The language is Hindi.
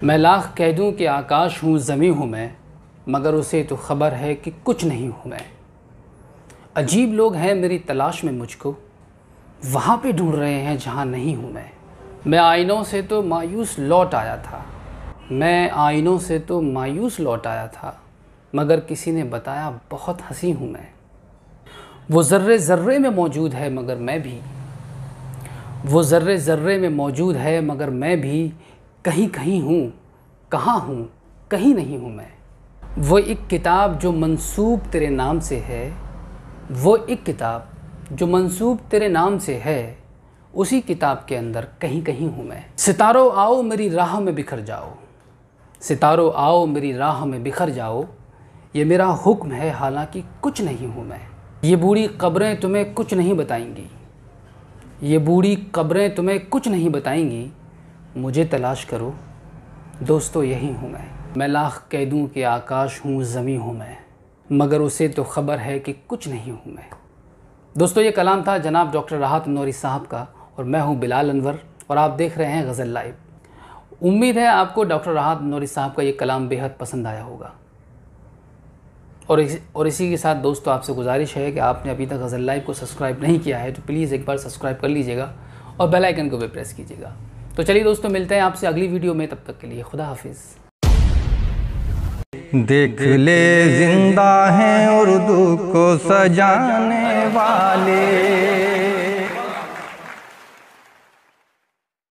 मैं लाख कह दूं कि आकाश हूँ ज़मीं हूँ मैं, मगर उसे तो ख़बर है कि कुछ नहीं हूँ मैं। अजीब लोग हैं मेरी तलाश में मुझको, वहाँ पे ढूंढ रहे हैं जहाँ नहीं हूँ मैं आईनों से तो मायूस लौट आया था, मैं आईनों से तो मायूस लौट आया था, मगर किसी ने बताया बहुत हंसी हूँ मैं। वो ज़र्रे ज़र्रे में मौजूद है मगर मैं भी, वो ज़र्रे ज़र्रे में मौजूद है मगर मैं भी कहीं कहीं हूँ, कहाँ हूँ कहीं नहीं हूँ मैं। वो एक किताब जो मंसूब तेरे नाम से है, वो एक किताब जो मंसूब तेरे नाम से है, उसी किताब के अंदर कहीं कहीं हूँ मैं। सितारों आओ मेरी राह में बिखर जाओ, सितारों आओ मेरी राह में बिखर जाओ, ये मेरा हुक्म है हालांकि कुछ नहीं हूँ मैं। ये बूढ़ी कब्रें तुम्हें कुछ नहीं बताएंगी, ये बूढ़ी कब्रें तुम्हें कुछ नहीं बताएंगी, मुझे तलाश करो दोस्तों यही हूँ मैं लाख कह दूँ कि आकाश हूँ ज़मीं हूँ मैं, मगर उसे तो ख़बर है कि कुछ नहीं हूँ मैं। दोस्तों ये कलाम था जनाब डॉक्टर राहत नूरी साहब का, और मैं हूँ बिलाल अनवर और आप देख रहे हैं गज़ल लाइव। उम्मीद है आपको डॉक्टर राहत नूरी साहब का ये कलाम बेहद पसंद आया होगा। और इसी के साथ दोस्तों आपसे गुजारिश है कि आपने अभी तक गज़ल लाइव को सब्सक्राइब नहीं किया है तो प्लीज़ एक बार सब्सक्राइब कर लीजिएगा और बेल आइकन को भी प्रेस कीजिएगा। तो चलिए दोस्तों मिलते हैं आपसे अगली वीडियो में, तब तक के लिए खुदा हाफिज़। देख ले जिंदा हैं उर्दू को सजाने वाले।